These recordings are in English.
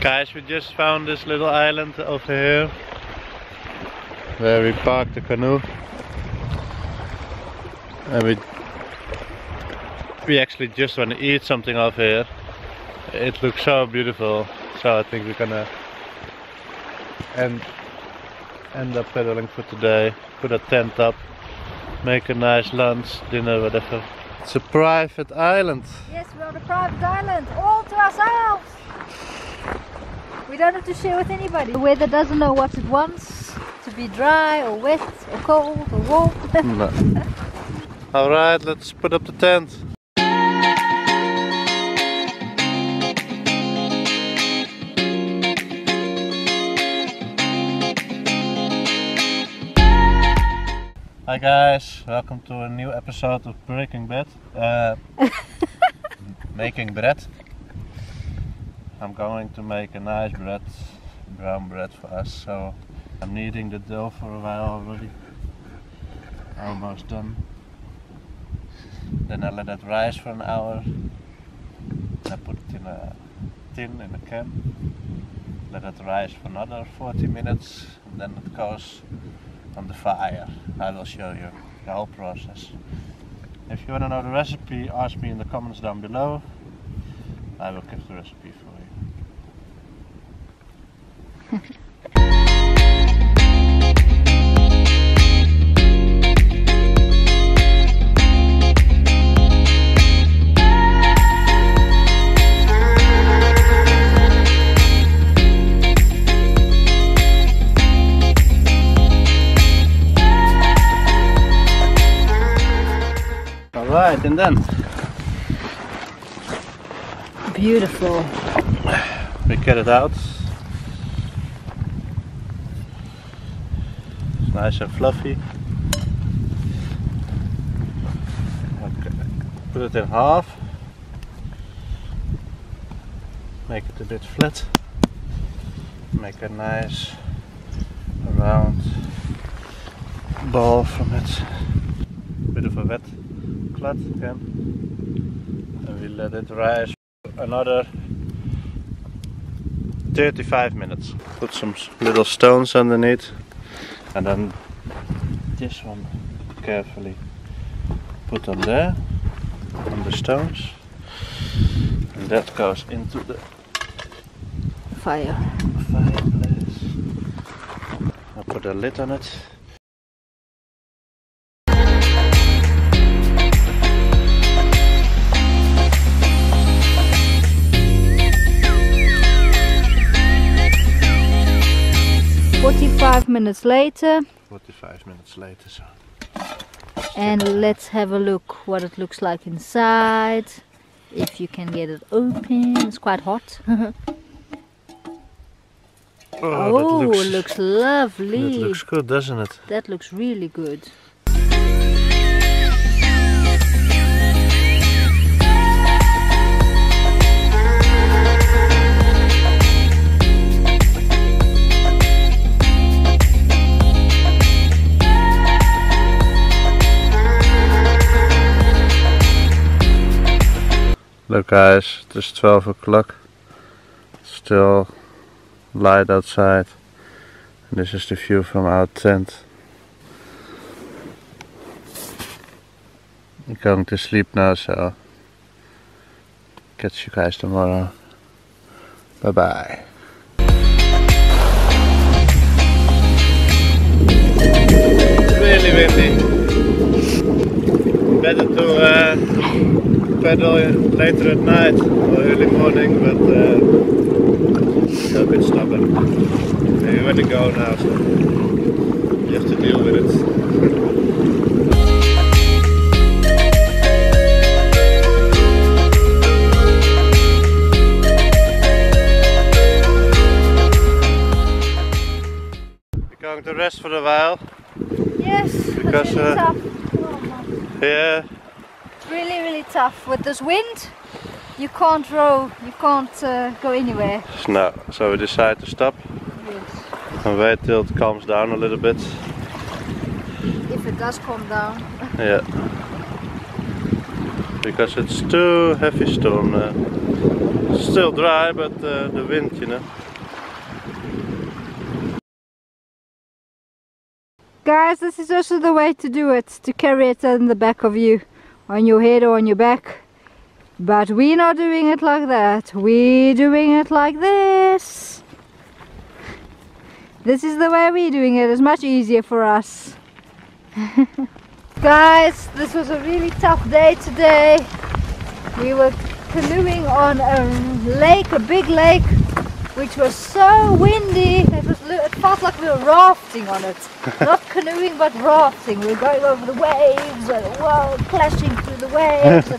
Guys, we just found this little island over here where we parked the canoe, and we actually just want to eat something over here. It looks so beautiful, so I think we're gonna end up pedaling for today, put a tent up, make a nice lunch, dinner, whatever. It's a private island. Yes, we're on a private island, all to ourselves. We don't have to share with anybody. The weather doesn't know what it wants, to be dry or wet or cold or warm. No. Alright, let's put up the tent. Hi guys, welcome to a new episode of Breaking Bad. Making bread. I'm going to make a nice bread, brown bread for us, so I'm kneading the dough for a while already. Almost done. Then I let it rise for an hour. I put it in a tin, in a can. Let it rise for another 40 minutes, and then it goes on the fire. I will show you the whole process. If you want to know the recipe, ask me in the comments down below. I will give the recipe for you. Alright, and then Beautiful. we get it out. It's nice and fluffy. Okay. Put it in half. Make it a bit flat. Make a nice round ball from it. Bit of a wet clot again. And we let it rise for another 35 minutes. Put some little stones underneath, and then this one carefully put on there, on the stones, and that goes into the fireplace. I'll put a lid on it. Forty-five minutes later. 45 minutes later, so. And let's have a look what it looks like inside. If you can get it open. It's quite hot. Oh, it looks lovely. That looks good, doesn't it? That looks really good. Look guys, it is 12 o'clock. Still light outside. And this is the view from our tent. I'm going to sleep now, so catch you guys tomorrow. Bye bye. It's really windy. Better to pedal later at night or early morning, but you're a bit stubborn. You want to go now, so you have to deal with it. We're going to rest for a while. Yes, Because it's really tough. Yeah. It's really tough. With this wind, you can't row, you can't go anywhere. No, so we decide to stop. Yes. And wait till it calms down a little bit. If it does calm down. Yeah. Because it's too heavy storm now. Still dry, but the wind, you know. Guys, this is also the way to do it, to carry it in the back of you, on your head or on your back. But we're not doing it like that, we're doing it like this. This is the way we're doing it, it's much easier for us. Guys, this was a really tough day today. We were canoeing on a lake, a big lake, which was so windy. It felt like we were rafting on it. Not canoeing, but rafting. We were going over the waves, and the world clashing through the waves.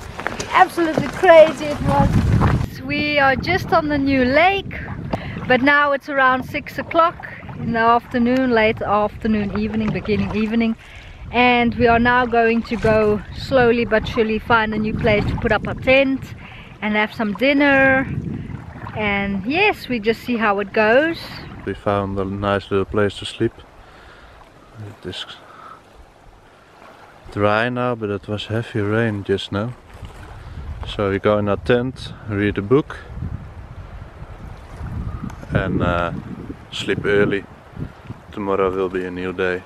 Absolutely crazy it was. We are just on the new lake, but now it's around 6 o'clock in the afternoon, late afternoon, evening, beginning evening. And we are now going to go slowly but surely find a new place to put up our tent and have some dinner. And yes, we just see how it goes. We found a nice little place to sleep. It is dry now, but it was heavy rain just now. So we go in our tent, read a book and sleep early. Tomorrow will be a new day.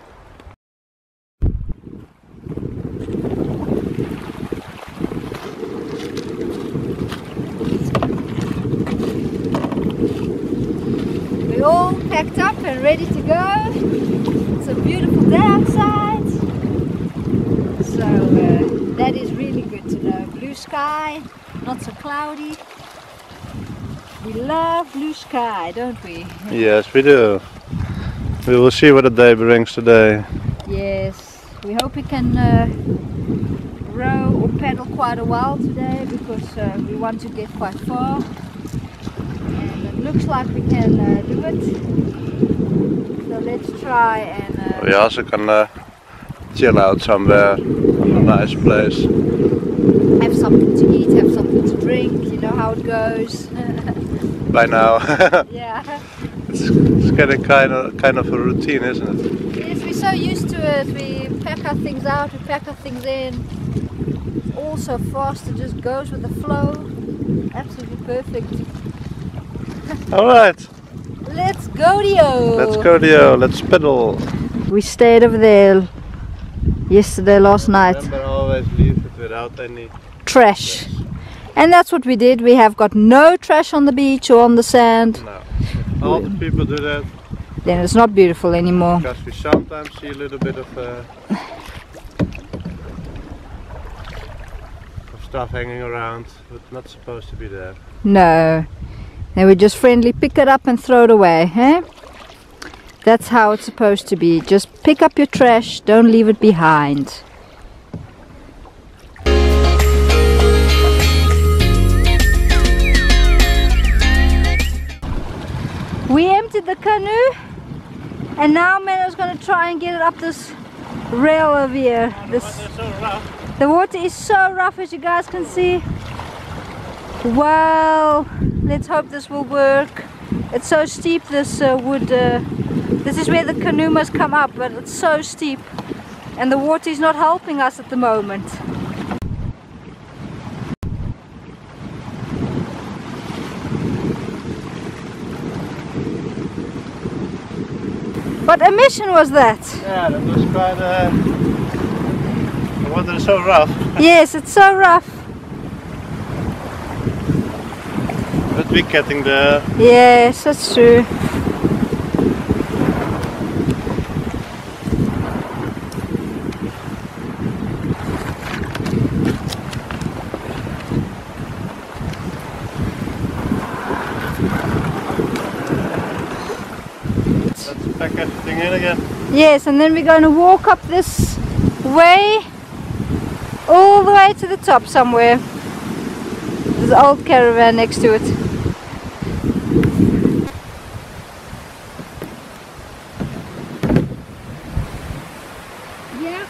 We're all packed up and ready to go. It's a beautiful day outside. So that is really good to know. Blue sky, not so cloudy. We love blue sky, don't we? Yes, we do. We will see what the day brings today. Yes, we hope we can row or paddle quite a while today, because we want to get quite far. And it looks like we can do it. So let's try and... We also can chill out somewhere, in a nice place. Have something to eat, have something to drink, you know how it goes. By now. Yeah. It's getting kind of a routine, isn't it? Yes, we're so used to it. We pack our things out, we pack our things in. It's all so fast, it just goes with the flow. Absolutely perfect. Alright. Let's go, Dio! Let's go, Dio. Let's pedal. We stayed over there yesterday, last night. Remember, always leave it without any Trash. And that's what we did. We have got no trash on the beach or on the sand. No. All the people do that. Then it's not beautiful anymore. Because we sometimes see a little bit of stuff hanging around, but not supposed to be there. No. Then we just friendly pick it up and throw it away, eh? That's how it's supposed to be. Just pick up your trash, don't leave it behind. We emptied the canoe and now Menno's going to try and get it up this rail over here. The water is so rough, as you guys can see. Well, let's hope this will work. It's so steep, this wood, this is where the canoe must come up, but it's so steep and the water is not helping us at the moment. What a mission was that? Yeah, that was quite the water is so rough. Yes, it's so rough. But we're getting there. Yes, that's true. Let's pack everything in again. Yes, and then we're going to walk up this way, all the way to the top somewhere. There's an old caravan next to it. Yeah.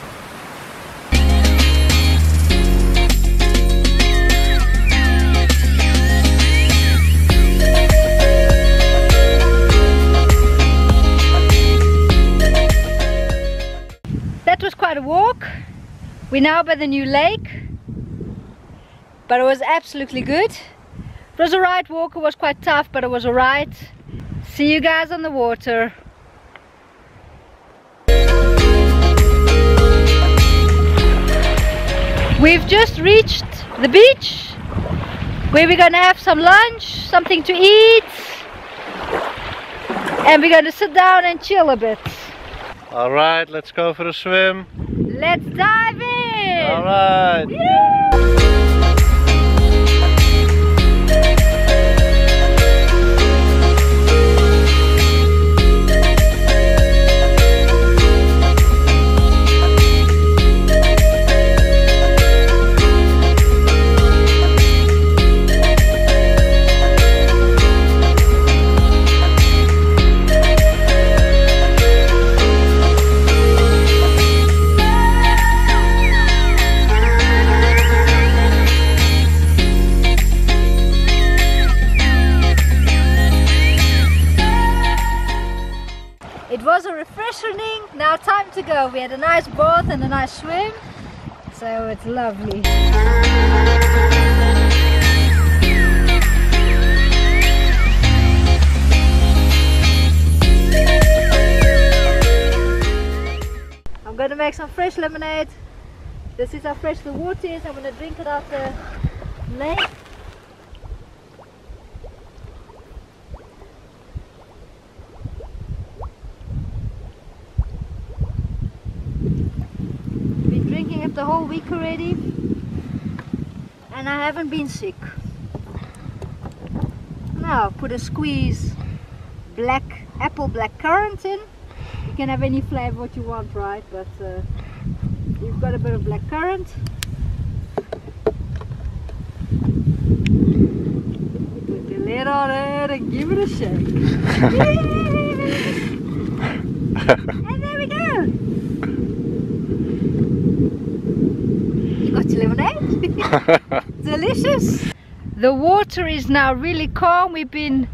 That was quite a walk. We're now by the new lake, but it was absolutely good. was alright, walk, it was quite tough, but it was alright. See you guys on the water. We've just reached the beach where we're gonna have some lunch, something to eat, and we're gonna sit down and chill a bit. Alright, let's go for a swim. Let's dive in! Alright! It was a refreshing, now time to go. We had a nice bath and a nice swim, so it's lovely. I'm gonna make some fresh lemonade. This is how fresh the water is. I'm gonna drink it out the lake. The whole week already, and I haven't been sick. Now put a squeeze apple black currant in. You can have any flavor what you want, right? But we've got a bit of black currant. Put the lid on it and give it a shake. And there we go. Got your lemonade? Delicious! The water is now really calm. We've been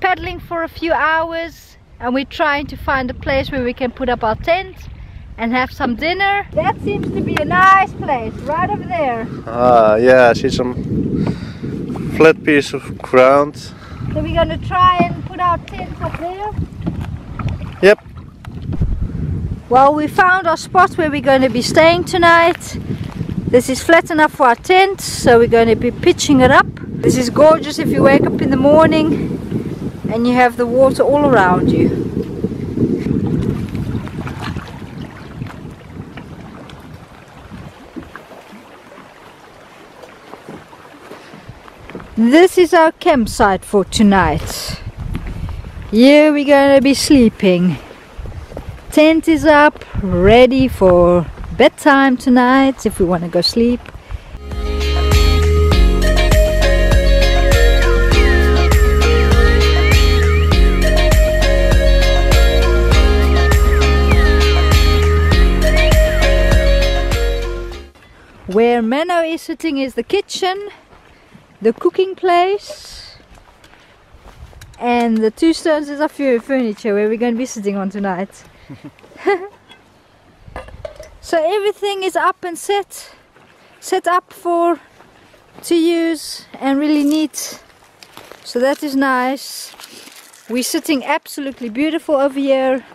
paddling for a few hours and we're trying to find a place where we can put up our tent and have some dinner. That seems to be a nice place, right over there. Ah, yeah, I see some flat piece of ground. So we're going to try and put our tent up there. Yep. Well, we found our spot where we're going to be staying tonight. This is flat enough for our tent, so we're going to be pitching it up. This is gorgeous if you wake up in the morning and you have the water all around you. This is our campsite for tonight. Here we're going to be sleeping. Tent is up, ready for bedtime tonight if we want to go sleep. Where Menno is sitting is the kitchen, the cooking place, and the two stones is our furniture where we're going to be sitting on tonight. So everything is up and set up to use and really neat. So that is nice. We're sitting absolutely beautiful over here.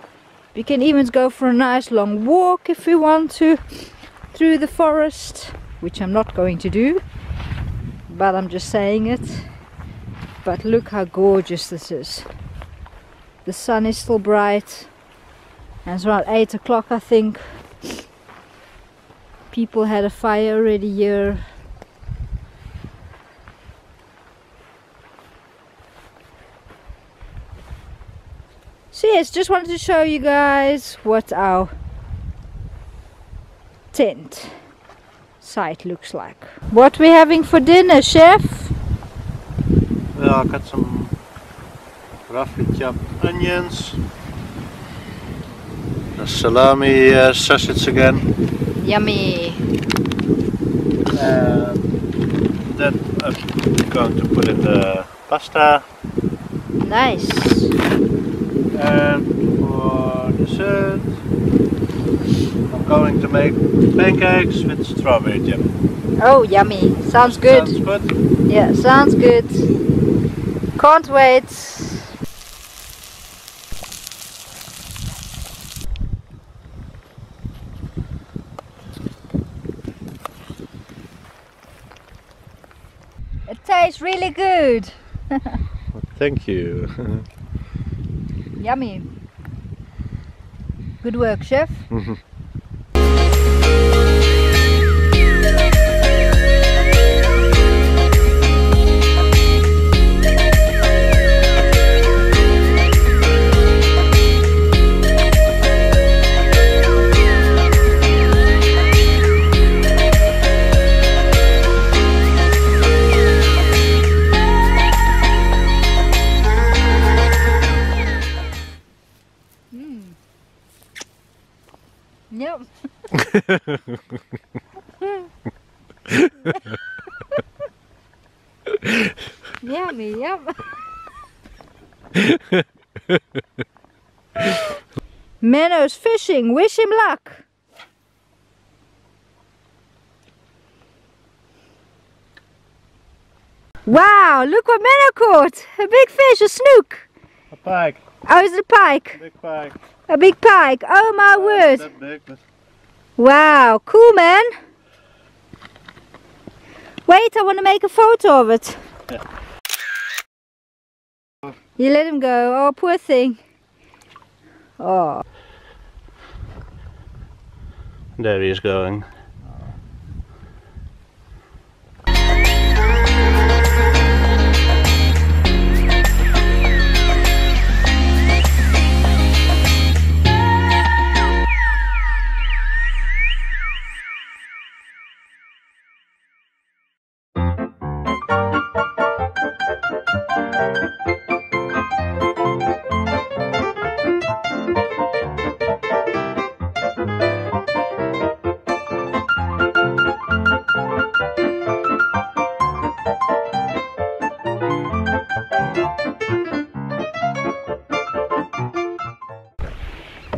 We can even go for a nice long walk if we want to through the forest, which I'm not going to do, but I'm just saying it. But look how gorgeous this is. The sun is still bright and it's around 8 o'clock, I think. People had a fire already here. So yes, just wanted to show you guys what our tent site looks like. What we're having for dinner, chef? Well, I got some roughly chopped onions. The salami sausage again. Yummy! And then I'm going to put in the pasta. Nice! And for dessert, I'm going to make pancakes with strawberry jam. Oh, yummy! Sounds good! Sounds good? Yeah, sounds good! Can't wait. It tastes really good. Thank you. Yummy. Good work, chef. Yep. Yummy, yum. Menno's fishing, wish him luck. Wow, look what Menno caught. A big fish, a snook. A pike. Oh, it's a pike. Big pike. A big pike. Oh my word. That big, but Wow, cool man. Wait, I want to make a photo of it. Yeah. You let him go. Oh, poor thing. Oh. there he is going.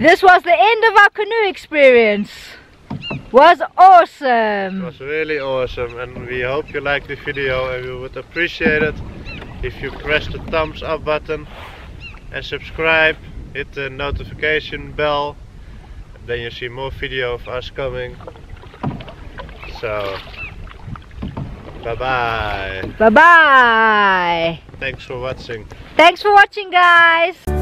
This was the end of our canoe experience. Was awesome. It was really awesome, and we hope you liked the video, and we would appreciate it if you press the thumbs up button and subscribe, hit the notification bell, then you see more video of us coming. So bye bye. Bye bye. Thanks for watching. Thanks for watching, guys.